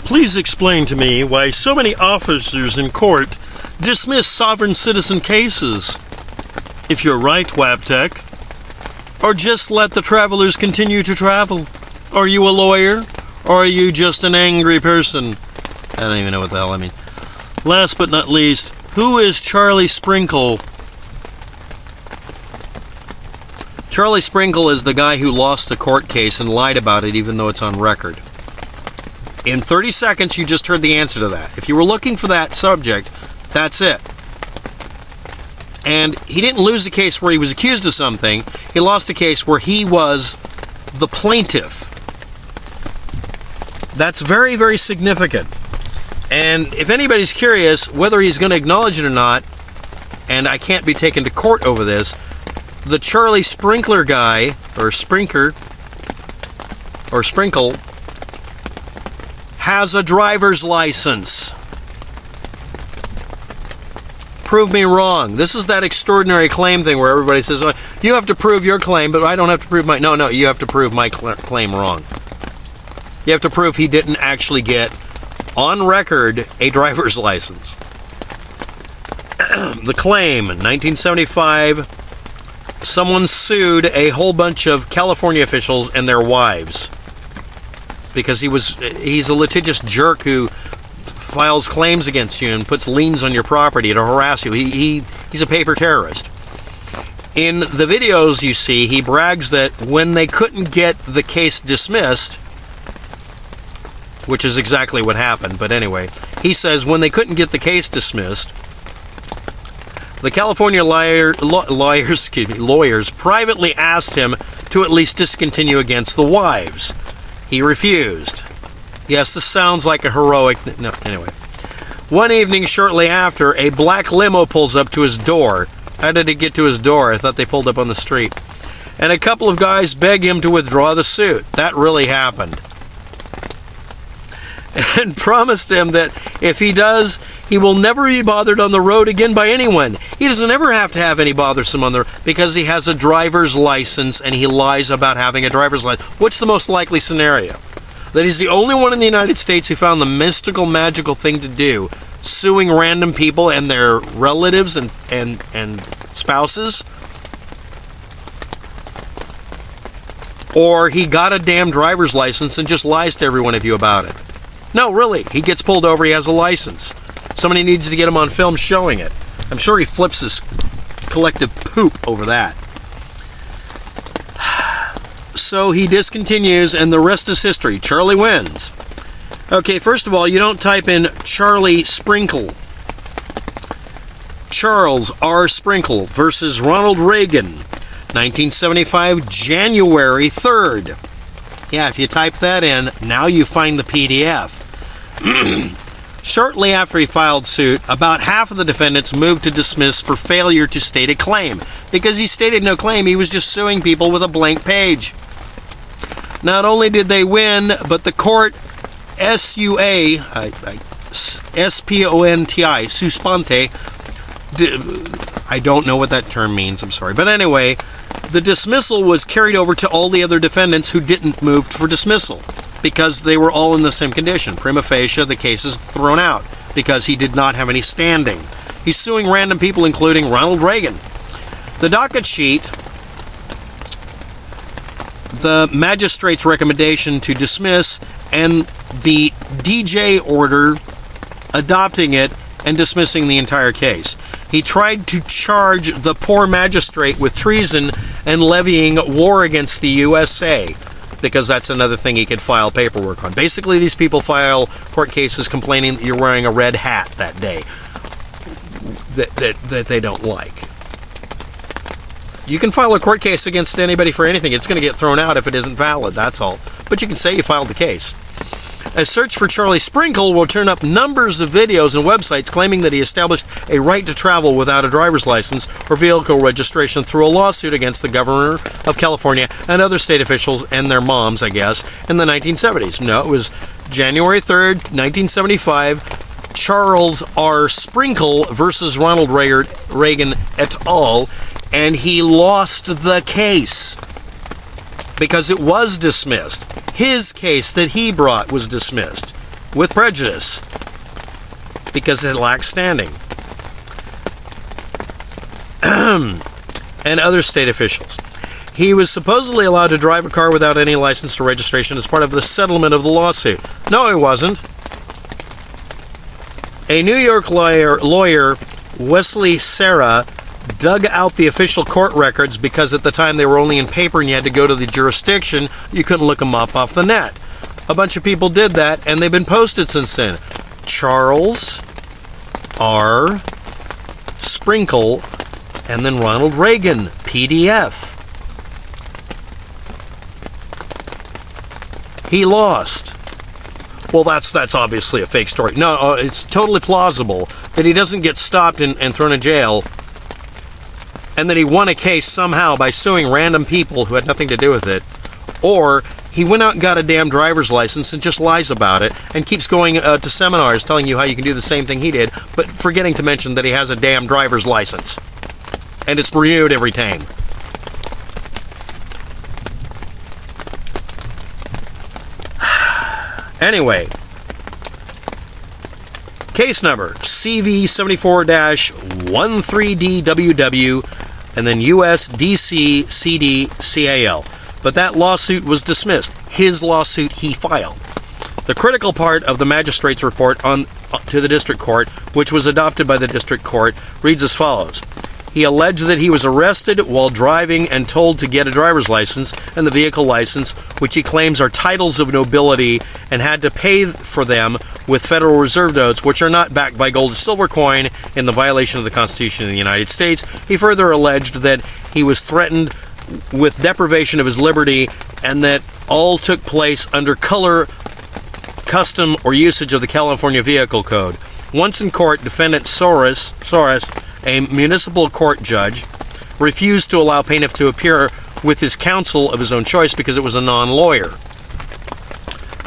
Please explain to me why so many officers in court dismiss sovereign citizen cases. If you're right, WAPTEK. Or just let the travelers continue to travel. Are you a lawyer? Or are you just an angry person? I don't even know what the hell I mean. Last but not least, who is Charlie Sprinkle? Charlie Sprinkle is the guy who lost a court case and lied about it even though it's on record. In 30 seconds, you just heard the answer to that. If you were looking for that subject, that's it. And he didn't lose the case where he was accused of something. He lost a case where he was the plaintiff. That's very, very significant. And if anybody's curious whether he's going to acknowledge it or not, and I can't be taken to court over this, the Charlie Sprinkler guy, or Sprinkle, has a driver's license. Prove me wrong. This is that extraordinary claim thing where everybody says, oh, you have to prove your claim, but I don't have to prove my... No, you have to prove my claim wrong. You have to prove he didn't actually get, on record, a driver's license. The claim, in 1975, someone sued a whole bunch of California officials and their wives. Because he's a litigious jerk who files claims against you and puts liens on your property to harass you. He's a paper terrorist. In the videos you see, he brags that when they couldn't get the case dismissed, which is exactly what happened, but anyway, he says when they couldn't get the case dismissed, the California lawyers privately asked him to at least discontinue against the wives. He refused. Yes, this sounds like a heroic... No, anyway. One evening shortly after, a black limo pulls up to his door. How did it get to his door? I thought they pulled up on the street. And a couple of guys beg him to withdraw the suit. That really happened. And promised him that if he does, he will never be bothered on the road again by anyone. He doesn't ever have to have any bothersome on the road because he has a driver's license and he lies about having a driver's license. What's the most likely scenario? That he's the only one in the United States who found the mystical, magical thing to do, suing random people and their relatives and spouses? Or he got a damn driver's license and just lies to every one of you about it. No, really. He gets pulled over, he has a license. Somebody needs to get him on film showing it. I'm sure he flips his collective poop over that. So he discontinues, and the rest is history. Charlie wins. Okay, first of all, you don't type in Charlie Sprinkle. Charles R. Sprinkle versus Ronald Reagan, 1975, January 3rd. Yeah, if you type that in, now you find the PDF. Shortly after he filed suit, about half of the defendants moved to dismiss for failure to state a claim. Because he stated no claim, he was just suing people with a blank page. Not only did they win, but the court S-P-O-N-T-I, Susponte, I don't know what that term means, I'm sorry. But anyway, the dismissal was carried over to all the other defendants who didn't move for dismissal because they were all in the same condition. Prima facie, the case is thrown out because he did not have any standing. He's suing random people, including Ronald Reagan. The docket sheet, the magistrate's recommendation to dismiss, and the DJ order adopting it and dismissing the entire case. He tried to charge the poor magistrate with treason and levying war against the USA, because that's another thing he could file paperwork on. Basically, these people file court cases complaining that you're wearing a red hat that day that they don't like. You can file a court case against anybody for anything. It's going to get thrown out if it isn't valid, that's all. But you can say you filed the case. A search for Charlie Sprinkle will turn up numbers of videos and websites claiming that he established a right to travel without a driver's license or vehicle registration through a lawsuit against the governor of California and other state officials and their moms, I guess, in the 1970s. No, it was January 3rd, 1975, Charles R. Sprinkle versus Ronald Reagan et al., and he lost the case. because it was dismissed. His case that he brought was dismissed with prejudice because it lacked standing. And other state officials. He was supposedly allowed to drive a car without any license or registration as part of the settlement of the lawsuit. No, he wasn't. A New York lawyer, Wesley Serra, dug out the official court records because at the time they were only in paper and you had to go to the jurisdiction. You couldn't look them up off the net. A bunch of people did that, and they've been posted since then. Charles R. Sprinkle, and then Ronald Reagan, PDF. He lost. Well, that's obviously a fake story. No, it's totally plausible that he doesn't get stopped and thrown in jail, and that he won a case somehow by suing random people who had nothing to do with it, or he went out and got a damn driver's license and just lies about it and keeps going to seminars telling you how you can do the same thing he did, but forgetting to mention that he has a damn driver's license. And it's renewed every time. Anyway, case number CV74-13DWW and then USDCCDCAL. But that lawsuit was dismissed. His lawsuit he filed. The critical part of the magistrate's report to the district court, which was adopted by the district court, reads as follows. He alleged that he was arrested while driving and told to get a driver's license and the vehicle license, which he claims are titles of nobility, and had to pay for them with Federal Reserve notes, which are not backed by gold or silver coin, in the violation of the Constitution of the United States. He further alleged that he was threatened with deprivation of his liberty, and that all took place under color, custom, or usage of the California Vehicle Code. Once in court, defendant Soros, a municipal court judge, refused to allow plaintiff to appear with his counsel of his own choice because it was a non-lawyer.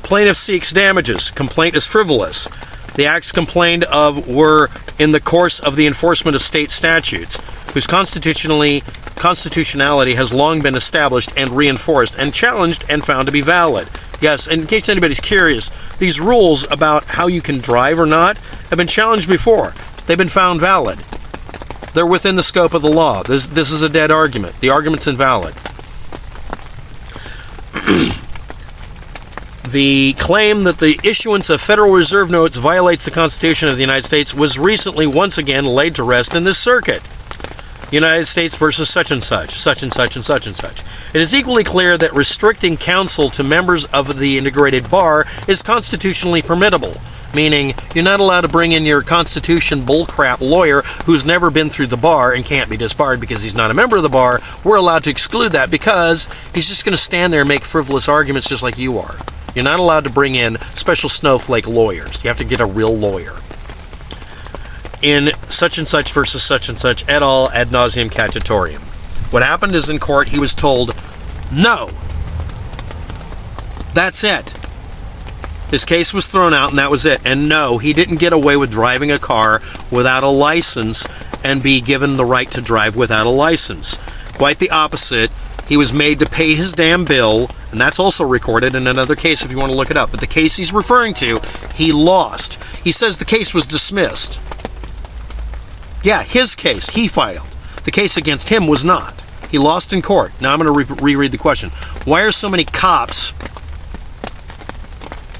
Plaintiff seeks damages. Complaint is frivolous. The acts complained of were in the course of the enforcement of state statutes, whose constitutionality has long been established and reinforced and challenged and found to be valid. Yes, and in case anybody's curious, these rules about how you can drive or not have been challenged before. They've been found valid. They're within the scope of the law. This is a dead argument. The argument's invalid. The claim that the issuance of Federal Reserve notes violates the Constitution of the United States was recently once again laid to rest in this circuit. United States versus such and such, such and such and such and such. It is equally clear that restricting counsel to members of the integrated bar is constitutionally permissible, meaning you're not allowed to bring in your Constitution bullcrap lawyer who's never been through the bar and can't be disbarred because he's not a member of the bar. We're allowed to exclude that because he's just going to stand there and make frivolous arguments just like you are. You're not allowed to bring in special snowflake lawyers. You have to get a real lawyer. In such and such versus such and such et al. Ad nauseum catatorium. What happened is in court he was told, no. That's it. His case was thrown out and that was it. And no, he didn't get away with driving a car without a license and be given the right to drive without a license. Quite the opposite. He was made to pay his damn bill, and that's also recorded in another case if you want to look it up. But the case he's referring to, he lost. He says the case was dismissed. Yeah, his case, he filed. The case against him was not. He lost in court. Now I'm going to reread the question. Why are so many cops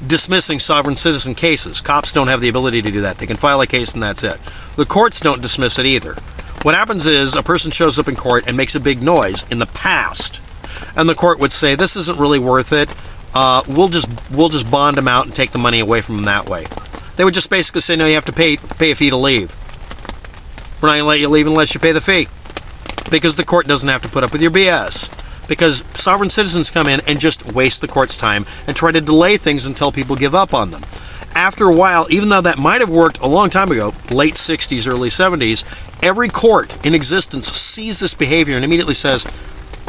dismissing sovereign citizen cases? Cops don't have the ability to do that. They can file a case and that's it. The courts don't dismiss it either. What happens is a person shows up in court and makes a big noise in the past, and the court would say, this isn't really worth it. We'll just bond him out and take the money away from him that way. They would just basically say, no, you have to pay a fee to leave. We're not going to let you leave unless you pay the fee. Because the court doesn't have to put up with your BS. Because sovereign citizens come in and just waste the court's time and try to delay things until people give up on them. After a while, even though that might have worked a long time ago, late 60s, early 70s, every court in existence sees this behavior and immediately says,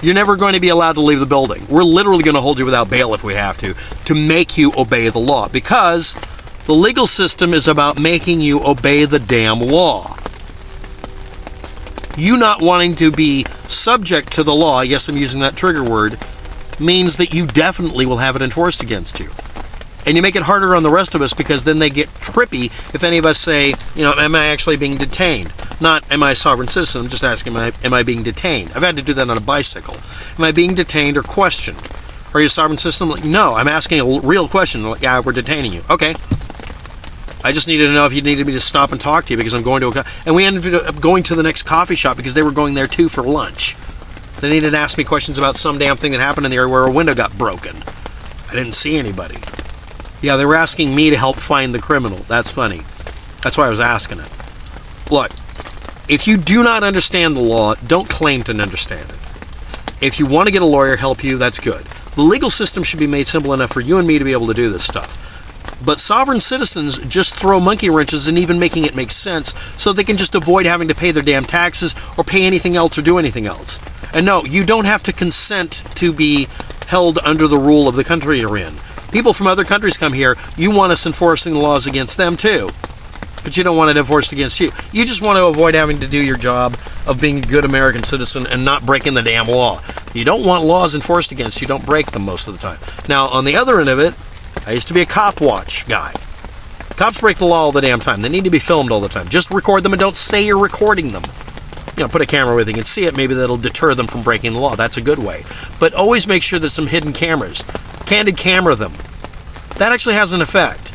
you're never going to be allowed to leave the building. We're literally going to hold you without bail if we have to make you obey the law. Because the legal system is about making you obey the damn law. You not wanting to be subject to the law, yes, I'm using that trigger word, means that you definitely will have it enforced against you. And you make it harder on the rest of us because then they get trippy if any of us say, you know, am I actually being detained? Not, am I a sovereign citizen? I'm just asking, am I being detained? I've had to do that on a bicycle. Am I being detained or questioned? Are you a sovereign citizen? Like, no, I'm asking a real question. Like, yeah, we're detaining you. Okay. I just needed to know if you needed me to stop and talk to you because I'm going to and we ended up going to the next coffee shop because they were going there too for lunch. They needed to ask me questions about some damn thing that happened in the area where a window got broken. I didn't see anybody. Yeah, they were asking me to help find the criminal. That's funny. That's why I was asking it. Look, if you do not understand the law, don't claim to understand it. If you want to get a lawyer help you, that's good. The legal system should be made simple enough for you and me to be able to do this stuff. But sovereign citizens just throw monkey wrenches in even making it make sense so they can just avoid having to pay their damn taxes or pay anything else or do anything else. And no, you don't have to consent to be held under the rule of the country you're in. People from other countries come here, you want us enforcing the laws against them too. But you don't want it enforced against you. You just want to avoid having to do your job of being a good American citizen and not breaking the damn law. You don't want laws enforced against you, don't break them most of the time. Now, on the other end of it, I used to be a cop watch guy. Cops break the law all the damn time. They need to be filmed all the time. Just record them and don't say you're recording them. You know, put a camera where they can see it. Maybe that'll deter them from breaking the law. That's a good way. But always make sure there's some hidden cameras. Candid camera them. That actually has an effect.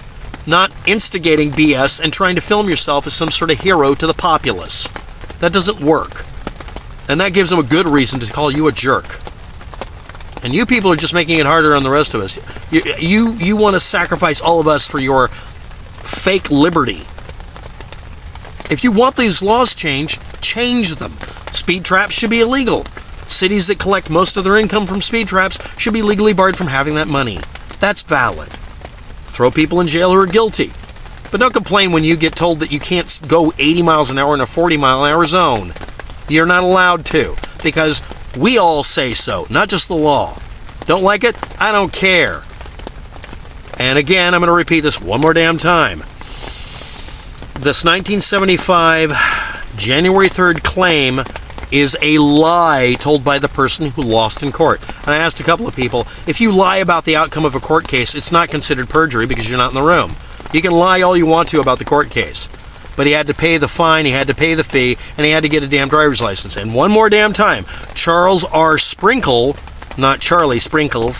Not instigating BS and trying to film yourself as some sort of hero to the populace. That doesn't work. And that gives them a good reason to call you a jerk. And you people are just making it harder on the rest of us. You want to sacrifice all of us for your fake liberty. If you want these laws changed, change them. Speed traps should be illegal. Cities that collect most of their income from speed traps should be legally barred from having that money. That's valid. Throw people in jail who are guilty. But don't complain when you get told that you can't go 80 miles an hour in a 40-mile-an-hour zone. You're not allowed to, because we all say so, not just the law. Don't like it? I don't care. And again, I'm going to repeat this one more damn time. This 1975 January 3rd claim is a lie told by the person who lost in court. And I asked a couple of people, if you lie about the outcome of a court case, it's not considered perjury because you're not in the room. You can lie all you want to about the court case. But he had to pay the fine, he had to pay the fee, and he had to get a damn driver's license. And one more damn time, Charles R. Sprinkle, not Charlie Sprinkles,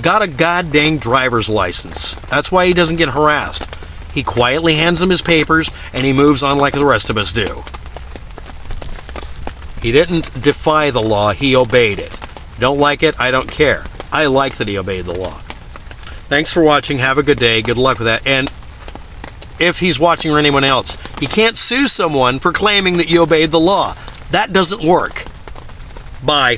got a goddamn driver's license. That's why he doesn't get harassed. He quietly hands him his papers, and he moves on like the rest of us do. He didn't defy the law, he obeyed it. Don't like it, I don't care. I like that he obeyed the law. Thanks for watching, have a good day, good luck with that. And if he's watching or anyone else, he can't sue someone for claiming that you obeyed the law. That doesn't work. Bye.